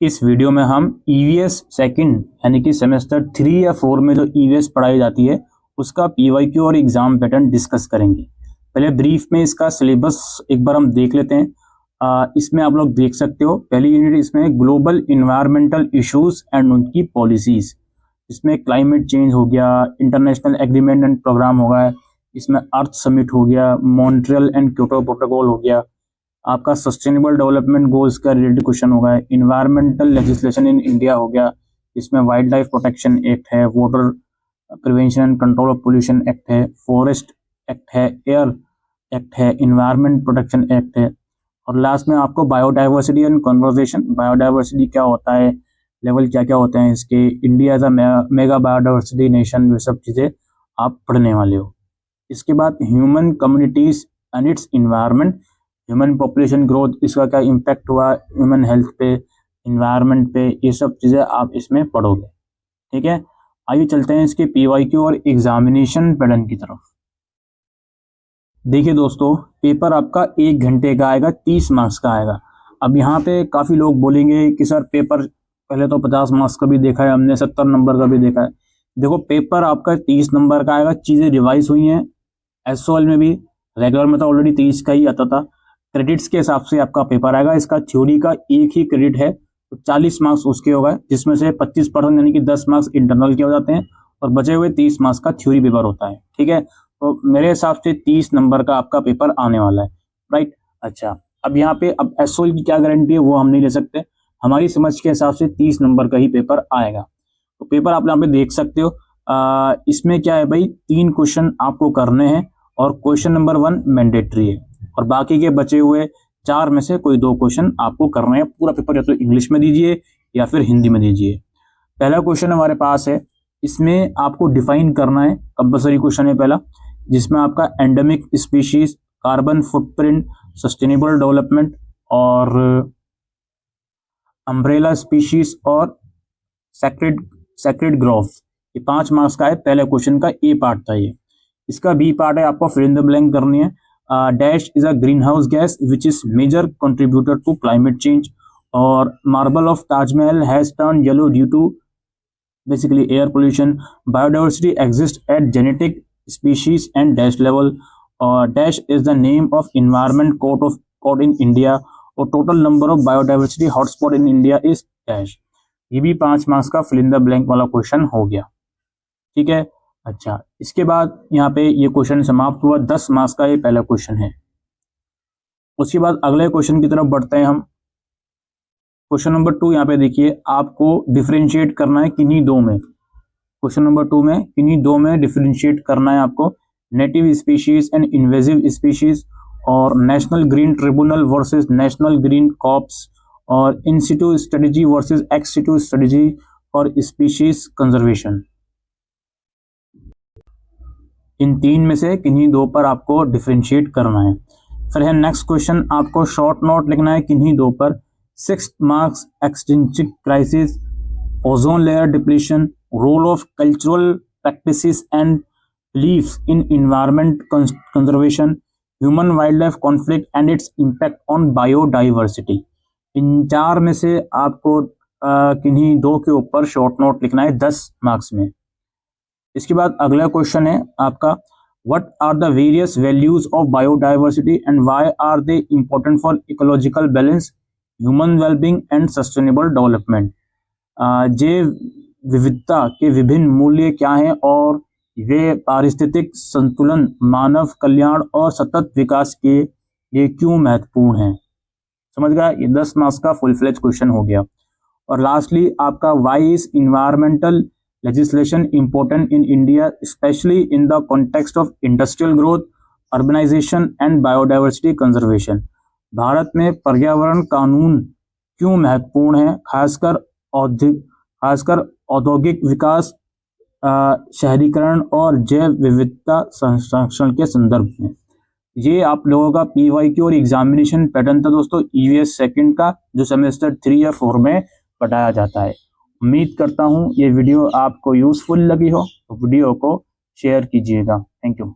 इस वीडियो में हम ईवीएस सेकंड यानी कि सेमेस्टर 3 या 4 में जो ईवीएस पढ़ाई जाती है उसका पीवाईक्यू और एग्जाम पैटर्न डिस्कस करेंगे। पहले ब्रीफ में इसका सिलेबस एक बार हम देख लेते हैं। इसमें आप लोग देख सकते हो पहली यूनिट इसमें ग्लोबल इन्वायरमेंटल इश्यूज एंड उनकी पॉलिसीज। इसमें क्लाइमेट चेंज हो गया, इंटरनेशनल एग्रीमेंट एंड प्रोग्राम हो गया, इसमें अर्थ समिट हो गया, मॉन्ट्रियल एंड क्योटो प्रोटोकॉल हो गया, आपका सस्टेनेबल डेवलपमेंट गोल्स का रिलेटेड क्वेश्चन होगा, इन्वायरमेंटल लेजिस्लेशन इन इंडिया हो गया, इसमें वाइल्ड लाइफ प्रोटेक्शन एक्ट है, water prevention and control of pollution act है, फॉरेस्ट एक्ट है, एयर एक्ट है, इन्वायरमेंट प्रोटेक्शन एक्ट है, और लास्ट में आपको बायोडाइवर्सिटी एंड कन्वर्जेशन। बायोडाइवर्सिटी क्या होता है, लेवल क्या क्या होते हैं इसके, India as a mega biodiversity nation, ये सब चीज़ें आप पढ़ने वाले हो। इसके बाद human communities and its environment, human population growth, इसका क्या इम्पैक्ट हुआ ह्यूमन हेल्थ पे, इन्वायरमेंट पे, ये सब चीज़ें आप इसमें पढ़ोगे। ठीक है, आइए चलते हैं इसके पीवाईक्यू और एग्जामिनेशन पैटर्न की तरफ। देखिए दोस्तों, पेपर आपका 1 घंटे का आएगा, 30 मार्क्स का आएगा। अब यहाँ पे काफ़ी लोग बोलेंगे कि सर पेपर पहले तो 50 मार्क्स का भी देखा है हमने, 70 नंबर का भी देखा है। देखो पेपर आपका 30 नंबर का आएगा, चीज़ें रिवाइज हुई हैं। एसओएल में भी, रेगुलर में तो ऑलरेडी 30 का ही आता था। क्रेडिट्स के हिसाब से आपका पेपर आएगा। इसका थ्योरी का एक ही क्रेडिट है तो 40 मार्क्स उसके हो गए, जिसमें से 25% यानी कि 10 मार्क्स इंटरनल के हो जाते हैं और बचे हुए 30 मार्क्स का थ्योरी पेपर होता है। ठीक है, तो मेरे हिसाब से 30 नंबर का आपका पेपर आने वाला है, राइट। अच्छा, अब यहाँ पे अब एसओएल की क्या गारंटी है वो हम नहीं ले सकते, हमारी समझ के हिसाब से 30 नंबर का ही पेपर आएगा। तो पेपर आप यहाँ पे देख सकते हो। इसमें क्या है भाई, 3 क्वेश्चन आपको करने हैं और क्वेश्चन नंबर 1 मैंडेटरी है और बाकी के बचे हुए 4 में से कोई 2 क्वेश्चन आपको करने हैं। पूरा पेपर या तो इंग्लिश में दीजिए या फिर हिंदी में दीजिए। पहला क्वेश्चन हमारे पास है, इसमें आपको डिफाइन करना है, कंपल्सरी क्वेश्चन है पहला, जिसमें आपका endemic species, carbon footprint, sustainable development और अम्ब्रेला स्पीशीज और सेक्रेड ग्रोव, ये 5 मार्क्स का है। पहले क्वेश्चन का ए पार्ट था ये। इसका बी पार्ट है, आपको फिल इन द ब्लैंक करनी है। Dash is a green house gas which is major contributor to climate change, और marble of Taj Mahal has turn yellow due to basically air pollution, biodiversity exist at genetic species and dash level, और dash is the name of environment code in India, और total number of biodiversity hotspot in India is dash. ये भी 5 marks का fill in the blank वाला question हो गया। ठीक है, अच्छा, इसके बाद यहाँ पे ये क्वेश्चन समाप्त हुआ। 10 मार्क्स का ये पहला क्वेश्चन है। उसके बाद अगले क्वेश्चन की तरफ बढ़ते हैं हम। क्वेश्चन नंबर 2 यहाँ पे देखिए, आपको डिफरेंशिएट करना है किन्हीं दो में। क्वेश्चन नंबर 2 में किन्हीं दो में डिफरेंशिएट करना है आपको, native species and invasive species, और national green tribunal versus national green corps, और in situ strategy versus ex situ strategy for species conservation. इन 3 में से किन्हीं 2 पर आपको डिफरेंशिएट करना है। फिर है नेक्स्ट क्वेश्चन, आपको शॉर्ट नोट लिखना है किन्हीं 2 पर। 6 marks, extinction crisis, ozone layer depletion, role of cultural practices and beliefs in environment conservation, human wild life conflict and its impact on biodiversity. इन 4 में से आपको किन्हीं 2 के ऊपर शॉर्ट नोट लिखना है 10 मार्क्स में। इसके बाद अगला क्वेश्चन है आपका, what are the various values of biodiversity and why are they important for ecological balance, human wellbeing and sustainable development. जैव विविधता के विभिन्न मूल्य क्या हैं और वे पारिस्थितिक संतुलन, मानव कल्याण और सतत विकास के लिए क्यों महत्वपूर्ण हैं। समझ गया, ये 10 मार्क्स का फुल फ्लेज क्वेश्चन हो गया। और लास्टली आपका, why is environmental legislation important in India, especially in the context of industrial growth, urbanization and biodiversity conservation। Bharat में पर्यावरण कानून क्यों महत्वपूर्ण है, खासकर औद्योगिक विकास, शहरीकरण और जैव विविधता संरक्षण के संदर्भ में। ये आप लोगों का पीवाईक्यू और एग्जामिनेशन पैटर्न था दोस्तों, ईवीएस सेकंड का, जो सेमेस्टर 3 या 4 में पढ़ाया जाता है। उम्मीद करता हूँ ये वीडियो आपको यूजफुल लगी हो, तो वीडियो को शेयर कीजिएगा। Thank you.